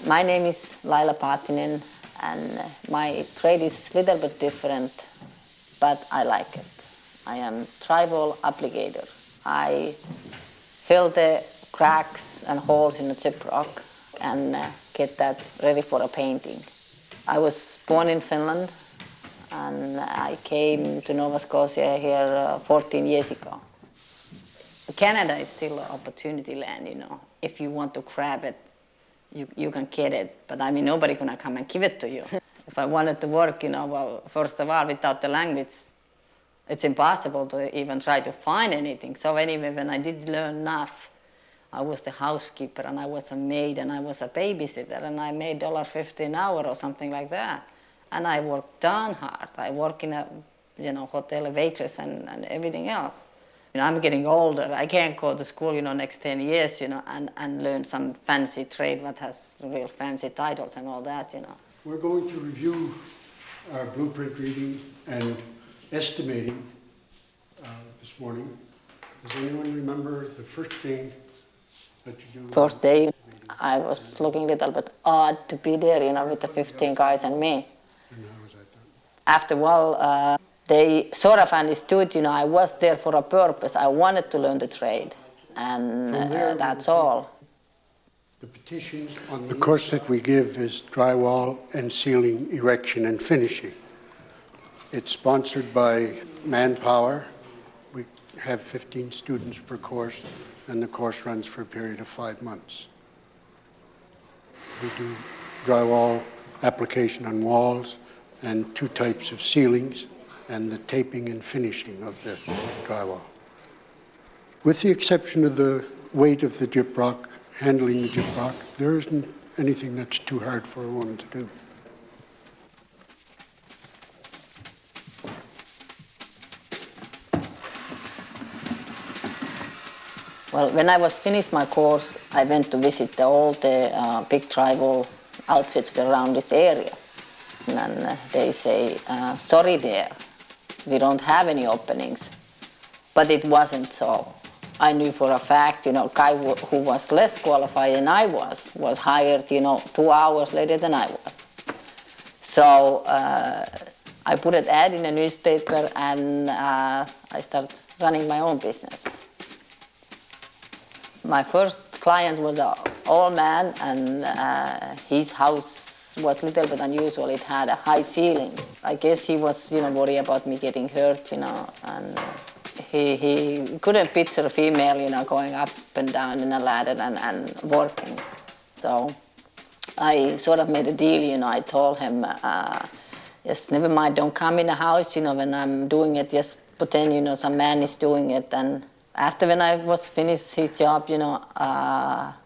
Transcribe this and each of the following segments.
My name is Laila Paattinen, and my trade is a little bit different, but I like it. I am drywall applicator. I fill the cracks and holes in the gyprock and get that ready for a painting. I was born in Finland, and I came to Nova Scotia here 14 years ago. Canada is still an opportunity land, you know. If you want to grab it, you can get it. But I mean, nobody's gonna come and give it to you. If I wanted to work, you know, well, first of all, without the language, it's impossible to even try to find anything. So anyway, when I did learn enough, I was the housekeeper, and I was a maid, and I was a babysitter, and I made $1.50 an hour or something like that. And I worked darn hard. I work in a, you know, hotel waitress and everything else. You know, I'm getting older. I can't go to school, you know, next 10 years, you know, and learn some fancy trade that has real fancy titles and all that, you know. We're going to review our blueprint reading and estimating this morning. Does anyone remember the first thing that you do? First day, I was looking a little bit odd to be there, you know, with the 15 guys and me. And how was that done? After a while, they sort of understood, you know, I was there for a purpose. I wanted to learn the trade, and that's all. The petitions on the course that we give is drywall and ceiling erection and finishing. It's sponsored by Manpower. We have 15 students per course, and the course runs for a period of 5 months. We do drywall application on walls and 2 types of ceilings, and the taping and finishing of the drywall. With the exception of the weight of the gyprock, handling the gyprock, there isn't anything that's too hard for a woman to do. Well, when I was finished my course, I went to visit all the big drywall outfits around this area. And they say, sorry there, we don't have any openings. But it wasn't so. I knew for a fact, you know, a guy who was less qualified than I was hired, you know, 2 hours later than I was. So I put an ad in a newspaper, and I started running my own business. My first client was an old man, and his house was a little bit unusual. It had a high ceiling. I guess he was, you know, worried about me getting hurt, you know, and he couldn't picture a female, you know, going up and down in a ladder and working. So I sort of made a deal, you know. I told him, just never mind, don't come in the house, you know, when I'm doing it, just pretend, you know, some man is doing it. And after when I was finished his job, you know,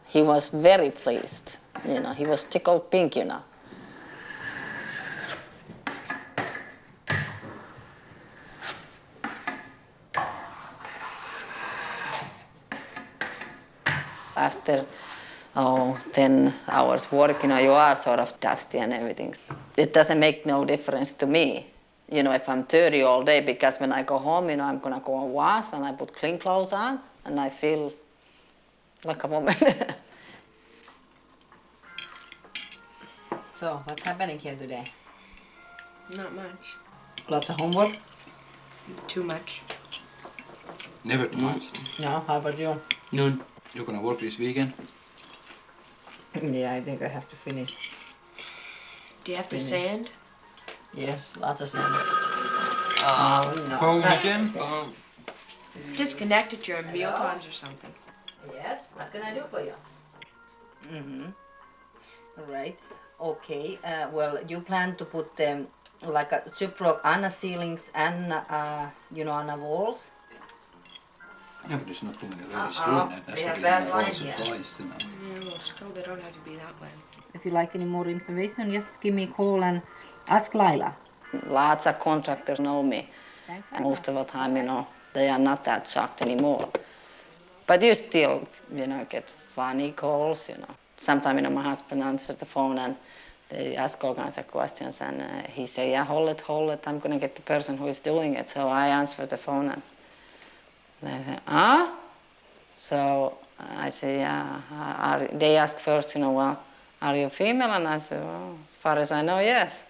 he was very pleased. You know, he was tickled pink, you know. After 10 hours work, you know, you are sort of dusty and everything. It doesn't make no difference to me, you know, if I'm dirty all day, because when I go home, you know, I'm gonna go and wash, and I put clean clothes on, and I feel like a woman. So, what's happening here today? Not much. Lots of homework? Too much. Never too much. No, how about you? None. You're gonna work this weekend? Yeah, I think I have to finish. Do you have to sand? Yes, lots of sand. No. Home again? Disconnect at your meal times or something. Yes, what can I do for you? All right. Okay. Well, you plan to put like a gyprock on the ceilings and you know, on the walls. Yeah, but there's not too many ladies doing that. That's they what have I'm bad all lines, yeah. surprised, you know. Yeah, well, still, they don't have to be that way. If you like any more information, just give me a call and ask Laila. Lots of contractors know me. And most of the time, you know, they are not that shocked anymore. But you still, you know, get funny calls, you know. Sometimes, you know, my husband answers the phone and they ask all kinds of questions, and he say, yeah, hold it, I'm gonna get the person who is doing it. So I answer the phone, and they say, ah? So I say, yeah. They ask first, you know, well, are you female? And I said, well, as far as I know, yes.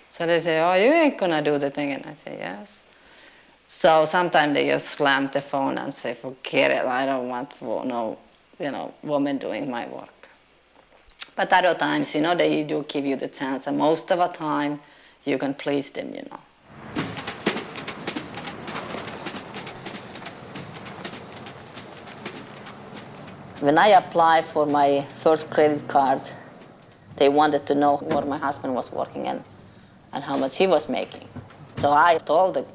So they say, oh, you ain't gonna do the thing. And I say, yes. So sometimes they just slam the phone and say, forget it, I don't want no, woman doing my work. But other times, they do give you the chance, and most of the time, you can please them, When I applied for my first credit card, they wanted to know where my husband was working and how much he was making. So I told them,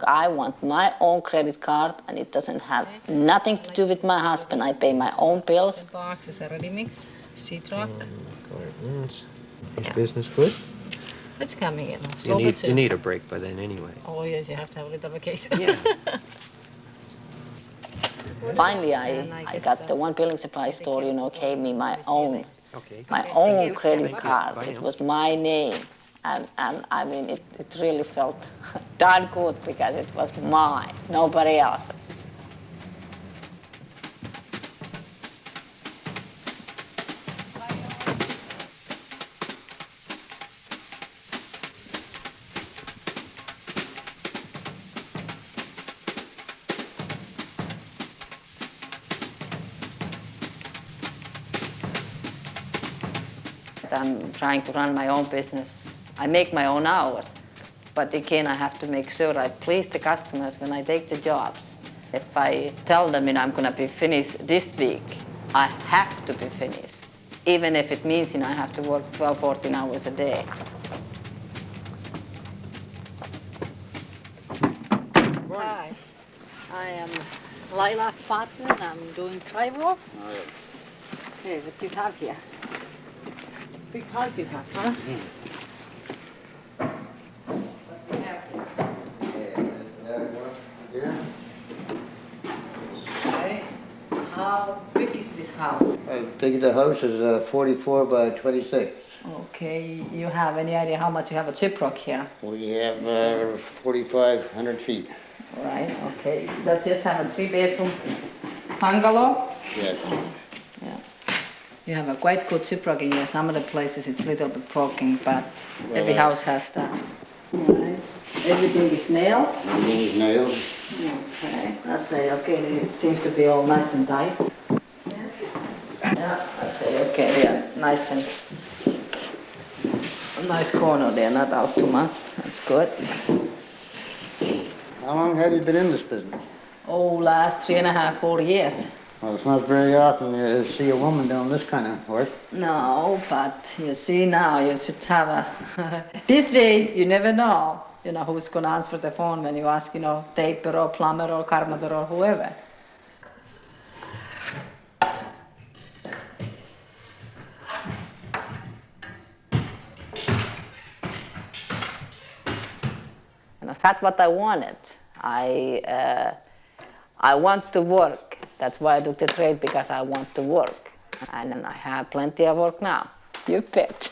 I want my own credit card, and it doesn't have nothing to do with my husband. I pay my own bills. The box is a ready mix, sheetrock. Is business good? It's coming in. You need a break by then anyway. Oh yes, you have to have a little vacation. Yeah. Finally, I got the one building supply store, gave me my own credit card. It was my name. And I mean, it really felt darn good because it was mine, nobody else's. I'm trying to run my own business. I make my own hours, but again, I have to make sure I please the customers when I take the jobs. If I tell them, I'm going to be finished this week, I have to be finished, even if it means, I have to work 12, 14 hours a day. Hi, I am Laila Paattinen. I'm doing travel. Hey, what do you have here? Big house you have, huh? Okay. How big is this house? Big the house is 44 by 26. Okay, you have any idea how much you have a gyprock here? We have 4,500 feet. Right, okay. Does this have a 3-bedroom bungalow? Yes. Yeah. You have a quite good gyprock in here. Some of the places it's a little bit broken, but every house has that. Right. Everything is nailed? Everything is nailed. Okay, that's it. Okay, it seems to be all nice and tight. Yeah, that's it. Okay, yeah, nice and a nice corner there, not out too much. That's good. How long have you been in this business? Oh, last 3.5, 4 years. Well, it's not very often you see a woman doing this kind of work. No, but you see now, you should have a... These days, you never know, who's going to answer the phone when you ask, taper or plumber or carpenter or whoever. And that's what I wanted. I want to work. That's why I took the trade, because I want to work. And I have plenty of work now. You bet.